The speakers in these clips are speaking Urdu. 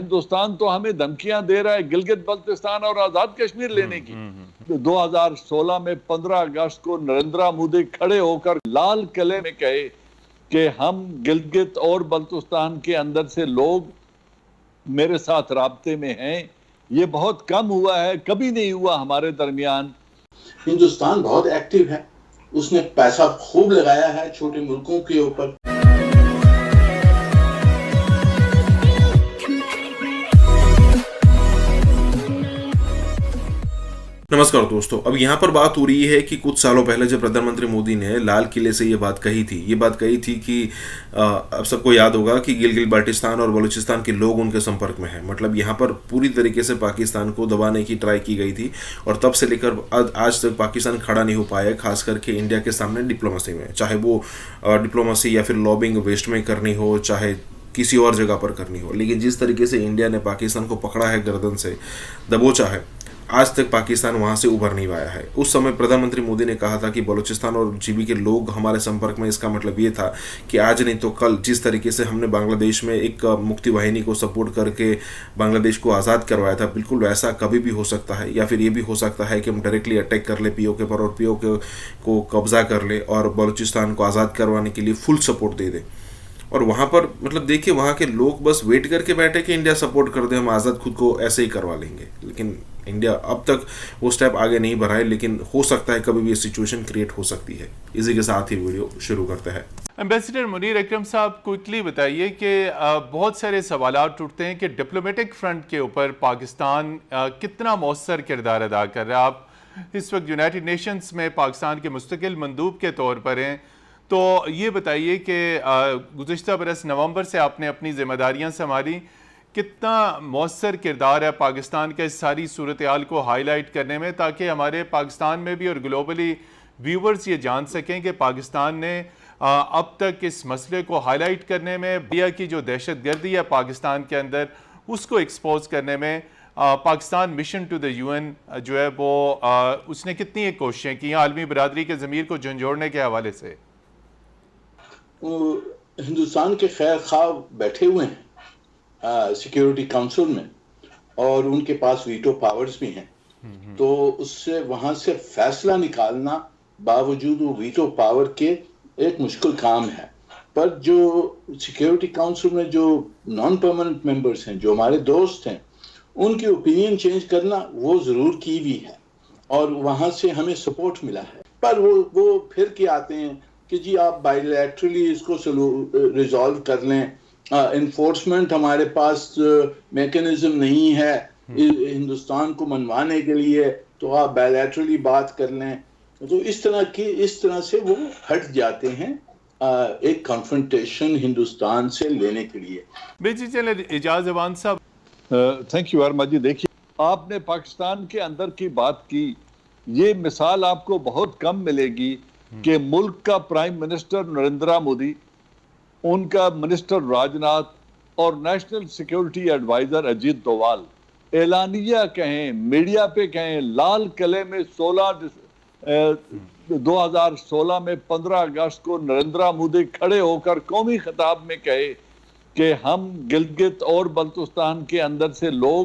ہندوستان تو ہمیں دھمکیاں دے رہا ہے گلگت بلتستان اور آزاد کشمیر لینے کی۔ 2016 میں 15 اگست کو نریندر مودی کھڑے ہو کر لال قلعے میں کہے کہ ہم گلگت اور بلتستان کے اندر سے لوگ میرے ساتھ رابطے میں ہیں۔ یہ بہت کم ہوا ہے، کبھی نہیں ہوا ہمارے درمیان۔ ہندوستان بہت ایکٹیو ہے، اس نے پیسہ خوب لگایا ہے چھوٹے ملکوں کے اوپر۔ نمسکار دوستو، اب یہاں پر بات ہو رہی ہے کہ کچھ سالوں پہلے جب پردھان منتری مودی نے لال قلعے سے یہ بات کہی تھی کہ اب سب کو یاد ہوگا کہ گلگت بلتستان اور بلوچستان کے لوگ ان کے سمپرک میں ہیں، مطلب یہاں پر پوری طریقے سے پاکستان کو دبانے کی ٹرائی کی گئی تھی، اور تب سے لے کر آج تک پاکستان کھڑا نہیں ہو پایا، خاص کر کے انڈیا کے سامنے ڈپلومیسی میں، چاہے وہ ڈپلومیسی یا پھر لابنگ ویسٹ میں کرنی ہو، چاہے کسی اور جگہ پر کرنی ہو، لیکن جس طریقے سے انڈیا نے پاکستان کو پکڑا ہے، گردن سے دبوچا ہے، آج تک پاکستان وہاں سے ابھر نہیں پایا ہے۔ اس سمے پردھان منتری مودی نے کہا تھا کہ بلوچستان اور جی بی کے لوگ ہمارے سمپرک میں، اس کا مطلب یہ تھا کہ آج نہیں تو کل جس طریقے سے ہم نے بنگلہ دیش میں ایک مکتی واہنی کو سپورٹ کر کے بنگلہ دیش کو آزاد کروایا تھا، بالکل ویسا کبھی بھی ہو سکتا ہے، یا پھر یہ بھی ہو سکتا ہے کہ ہم ڈائریکٹلی اٹیک کر لیں پی او کے پر اور پی او کے کو قبضہ کر لیں اور بلوچستان کو آزاد کروانے کے لیے فل سپورٹ دے دیں۔ اور وہاں پر مطلب دیکھیں، وہاں کے لوگ بس ویٹ کر کے بیٹھے کہ انڈیا سپورٹ کر دے، ہم آزاد خود کو ایسے ہی کروا لیں گے، لیکن انڈیا اب تک وہ سٹیپ آگے نہیں بڑھائے، لیکن ہو سکتا ہے کبھی بھی یہ سچویشن کریٹ ہو سکتی ہے۔ اسی کے ساتھ ہی ویڈیو شروع کرتے ہیں۔ ایمبیسڈر منیر اکرم صاحب، کوئکلی بتائیے کہ بہت سارے سوالات اٹھتے ہیں کہ ڈپلومیٹک فرنٹ کے اوپر پاکستان کتنا مؤثر کردار ادا کر رہا ہے۔ آپ اس وقت یونائٹڈ نیشنز میں پاکستان کے مستقل مندوب کے طور پر ہیں، تو یہ بتائیے کہ گزشتہ برس نومبر سے آپ نے اپنی ذمہ داریاں سنبھالی، کتنا مؤثر کردار ہے پاکستان کا اس ساری صورتحال کو ہائی لائٹ کرنے میں، تاکہ ہمارے پاکستان میں بھی اور گلوبلی ویورز یہ جان سکیں کہ پاکستان نے اب تک اس مسئلے کو ہائی لائٹ کرنے میں، انڈیا کی جو دہشت گردی ہے پاکستان کے اندر اس کو ایکسپوز کرنے میں، Pakistan mission to the U N جو ہے وہ اس نے کتنی ایک کوششیں کی عالمی برادری کے ضمیر کو جھنجھوڑنے کے حوالے سے؟ ہندوستان کے خیر خواہ بیٹھے ہوئے ہیں سیکیورٹی کونسل میں، اور ان کے پاس ویٹو پاورز بھی ہیں، تو اس سے وہاں سے فیصلہ نکالنا باوجود وہ ویٹو پاور کے ایک مشکل کام ہے۔ پر جو سیکیورٹی کونسل میں جو نان پرماننٹ ممبرز ہیں، جو ہمارے دوست ہیں، ان کی اوپینین چینج کرنا وہ ضرور کی بھی ہے، اور وہاں سے ہمیں سپورٹ ملا ہے۔ پر وہ پھر کے آتے ہیں کہ جی آپ بائی لیٹرلی اس کو ریزالو کر لیں، انفورسمنٹ ہمارے پاس میکنزم نہیں ہے ہندوستان کو منوانے کے لیے، تو آپ بائی لیٹرلی بات کر لیں، تو اس طرح سے وہ ہٹ جاتے ہیں ایک کنفرنٹیشن ہندوستان سے لینے کے لیے۔ جی چلیں، اعجاز ایوان صاحب۔ Thank you very much. دیکھیے، آپ نے پاکستان کے اندر کی بات کی، یہ مثال آپ کو بہت کم ملے گی کہ ملک کا پرائم منسٹر نریندر مودی، ان کا منسٹر راجناتھ اور نیشنل سیکیورٹی ایڈوائزر اجیت دووال اعلانیہ کہیں، میڈیا پہ کہیں، لال قلعے میں 2016 میں 15 اگست کو نریندر مودی کھڑے ہو کر قومی خطاب میں کہے کہ ہم گلگت اور بلتستان کے اندر سے لوگ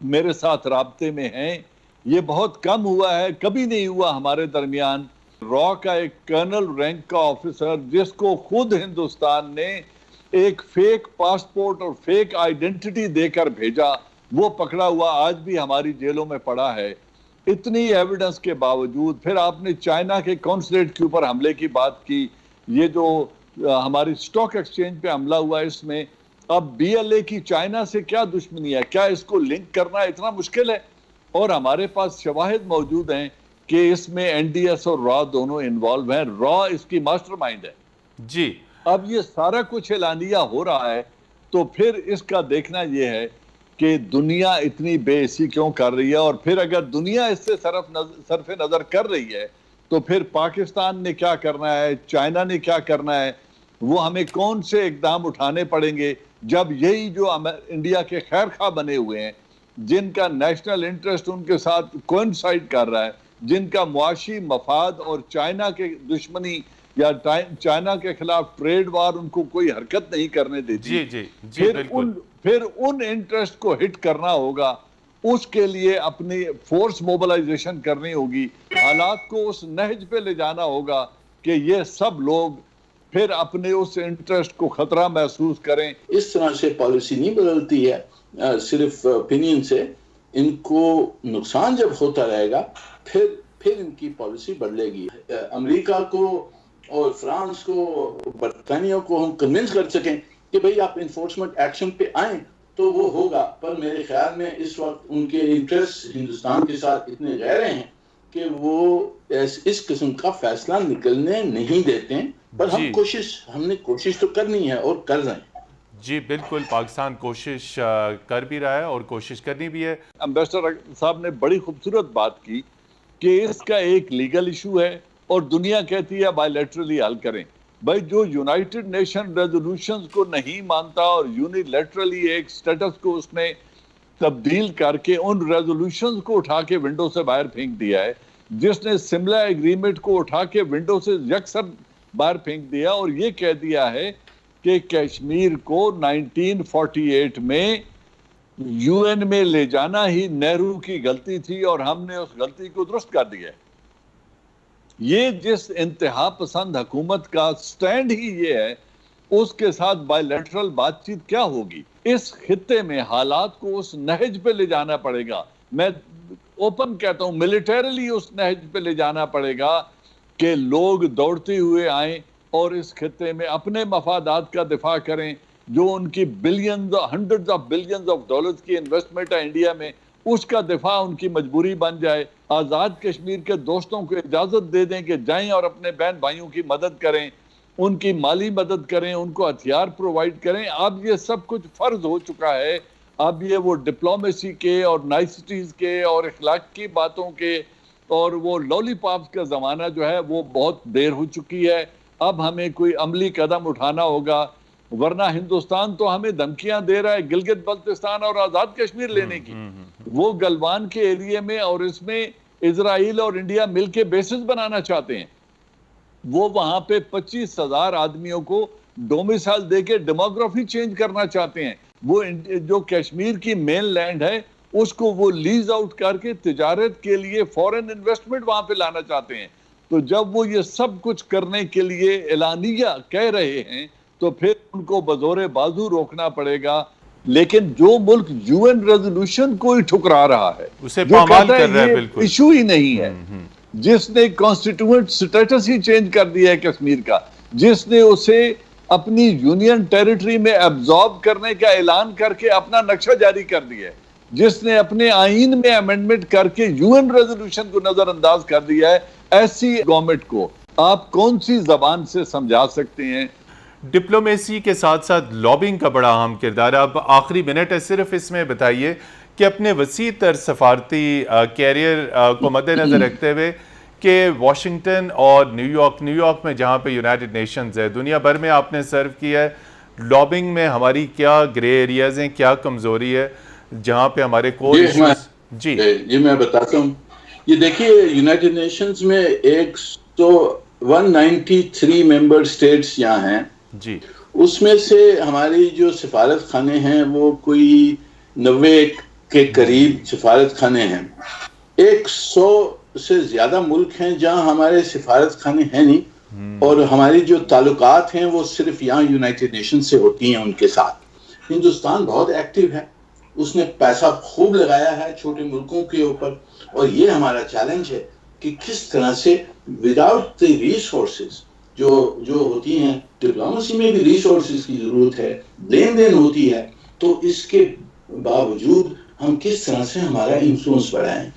میرے ساتھ رابطے میں ہیں۔ یہ بہت کم ہوا ہے، کبھی نہیں ہوا ہمارے درمیان۔ را کا ایک کرنل رینک کا آفیسر، جس کو خود ہندوستان نے ایک فیک پاسپورٹ اور فیک آئیڈینٹی دے کر بھیجا، وہ پکڑا ہوا آج بھی ہماری جیلوں میں پڑا ہے۔ اتنی ایویڈنس کے باوجود پھر آپ نے چائنا کے کونسلیٹ کے اوپر حملے کی بات کی، یہ جو ہماری سٹاک ایکسچینج پہ حملہ ہوا، اس میں اب بی ایل اے کی چائنا سے کیا دشمنی ہے؟ کیا اس کو لنک کرنا اتنا مشکل ہے؟ اور ہمارے پاس شواہد موجود ہیں کہ اس میں این ڈی ایس اور را دونوں انوالو ہیں، را اس کی ماسٹر مائنڈ ہے۔ جی، اب یہ سارا کچھ اعلانیہ ہو رہا ہے، تو پھر اس کا دیکھنا یہ ہے کہ دنیا اتنی بے حسی کیوں کر رہی ہے، اور پھر اگر دنیا اس سے صرف نظر کر رہی ہے، تو پھر پاکستان نے کیا کرنا ہے، چائنا نے کیا کرنا ہے، وہ ہمیں کون سے اقدام اٹھانے پڑیں گے، جب یہی جو انڈیا کے خیر خواہ بنے ہوئے ہیں، جن کا نیشنل انٹرسٹ ان کے ساتھ کوئنسائڈ کر رہا ہے، جن کا معاشی مفاد اور چائنا کے دشمنی یا چائنا کے خلاف ٹریڈ وار ان کو کوئی حرکت نہیں کرنے دیتی، پھر ان انٹرسٹ کو ہٹ کرنا ہوگا، اس کے لیے اپنی فورس موبلائزیشن کرنی ہوگی، حالات کو اس نہج پہ لے جانا ہوگا کہ یہ سب لوگ پھر اپنے اس انٹرسٹ کو خطرہ محسوس کریں۔ اس طرح سے پالیسی نہیں بدلتی ہے صرف اوپینین سے، ان کو نقصان جب ہوتا رہے گا پھر ان کی پالیسی بدلے گی۔ امریکہ کو اور فرانس کو، برطانیہ کو ہم کنونس کر سکیں کہ بھئی آپ انفورسمنٹ ایکشن پہ آئیں تو وہ ہوگا، پر میرے خیال میں اس وقت ان کے انٹرسٹ ہندوستان کے ساتھ اتنے گہرے ہیں کہ وہ اس قسم کا فیصلہ نکلنے نہیں دیتے ہیں، پر ہم نے کوشش تو کرنی ہے اور کر رہے ہیں۔ جی بالکل، پاکستان کوشش کر بھی رہا ہے اور کوشش کرنی بھی ہے۔ امبیسڈر صاحب نے بڑی خوبصورت بات کی کہ اس کا ایک لیگل ایشو ہے اور دنیا کہتی ہے بائی لیٹرلی حل کریں۔ بھائی جو یونائٹڈ نیشن ریزولوشنز کو نہیں مانتا اور یونیلیٹرلی ایک سٹیٹس کو اس نے تبدیل کر کے ان ریزولوشنز کو اٹھا کے ونڈو سے باہر پھینک دیا ہے، جس نے سملا ایگریمنٹ کو اٹھا کے ونڈو سے یکسر باہر پھینک دیا اور یہ کہہ دیا ہے کہ کشمیر کو 1948 میں یو این میں لے جانا ہی نہرو کی غلطی تھی اور ہم نے اس غلطی کو درست کر دیا ہے۔ یہ جس انتہا پسند حکومت کا سٹینڈ ہی یہ ہے، اس کے ساتھ بائی لیٹرل بات چیت کیا ہوگی؟ اس خطے میں حالات کو اس نہج پہ لے جانا پڑے گا، میں اوپن کہتا ہوں ملیٹریلی اس نہج پہ لے جانا پڑے گا کہ لوگ دوڑتے ہوئے آئیں اور اس خطے میں اپنے مفادات کا دفاع کریں، جو ان کی billions, hundreds of billions of dollars کی انویسٹمنٹ ہے انڈیا میں، اس کا دفاع ان کی مجبوری بن جائے۔ آزاد کشمیر کے دوستوں کو اجازت دے دیں کہ جائیں اور اپنے بہن بھائیوں کی مدد کریں، ان کی مالی مدد کریں، ان کو ہتھیار پرووائڈ کریں۔ اب یہ سب کچھ فرض ہو چکا ہے، اب یہ وہ ڈپلومیسی کے اور نائسٹیز کے اور اخلاق کی باتوں کے اور وہ لولی پاپس کا زمانہ جو ہے وہ بہت دیر ہو چکی ہے۔ اب ہمیں کوئی عملی قدم اٹھانا ہوگا، ورنہ ہندوستان تو ہمیں دھمکیاں دے رہا ہے گلگت بلتستان اور آزاد کشمیر لینے کی۔ وہ گلوان کے ایریے میں اور اس میں اسرائیل اور انڈیا مل کے بیسز بنانا چاہتے ہیں، وہ وہاں پہ 25,000 آدمیوں کو ڈومیسائل دے کے ڈیموگرافی چینج کرنا چاہتے ہیں۔ وہ جو کشمیر کی مین لینڈ ہے اس کو وہ لیز آؤٹ کر کے تجارت کے لیے فورن انویسٹمنٹ وہاں پہ لانا چاہتے ہیں۔ تو جب وہ یہ سب کچھ کرنے کے لیے اعلانیہ کہہ رہے ہیں تو پھر ان کو بزور بازو روکنا پڑے گا۔ لیکن جو ملک یو این ریزولوشن کو ہی ٹھکرا رہا ہے، اسے پامال کر رہا ہے، بالکل ایشو ہی نہیں ہے، جس نے کانسٹیٹیوئنٹ سٹیٹس ہی چینج کر دیا ہے کشمیر کا، جس نے اسے اپنی یونین ٹیریٹری میں ایبزارب کرنے کا اعلان کر کے اپنا نقشہ جاری کر دیا ہے، جس نے اپنے آئین میں امینڈمنٹ کر کے یو این ریزولوشن کو نظر انداز کر دیا ہے، ایسی گورنمنٹ کو آپ کون سی زبان سے سمجھا سکتے ہیں؟ ڈپلومیسی کے ساتھ ساتھ لابنگ کا بڑا اہم کردار ہے۔ اب آخری منٹ ہے، صرف اس میں بتائیے کہ اپنے وسیع تر سفارتی کیریئر کو مد نظر رکھتے ہوئے کہ واشنگٹن اور نیو یارک میں جہاں پہ یونائٹڈ نیشنز ہے، دنیا بھر میں آپ نے سرو کیا ہے، لابنگ میں ہماری کیا گرے ایریاز ہیں، کیا کمزوری ہے جہاں پہ ہمارے کور ایشوز؟ جی میں بتاتا ہوں، یہ دیکھیے یونائٹڈ نیشنز میں 193 ممبر سٹیٹس یہاں ہیں، جی اس میں سے ہماری جو سفارت خانے ہیں وہ کوئی 90 کے قریب سفارت خانے ہیں۔ 100 سے زیادہ ملک ہیں جہاں ہمارے سفارت خانے ہیں نہیں، اور ہماری جو تعلقات ہیں وہ صرف یہاں یونائٹڈ نیشن سے ہوتی ہیں ان کے ساتھ۔ ہندوستان بہت ایکٹیو ہے، اس نے پیسہ خوب لگایا ہے چھوٹے ملکوں کے اوپر، اور یہ ہمارا چیلنج ہے کہ کس طرح سے وداؤٹ دی ریسورسز جو ہوتی ہیں، ڈپلومیسی میں بھی ریسورسز کی ضرورت ہے، لین دین ہوتی ہے، تو اس کے باوجود ہم کس طرح سے ہمارا انفلوئنس بڑھائیں۔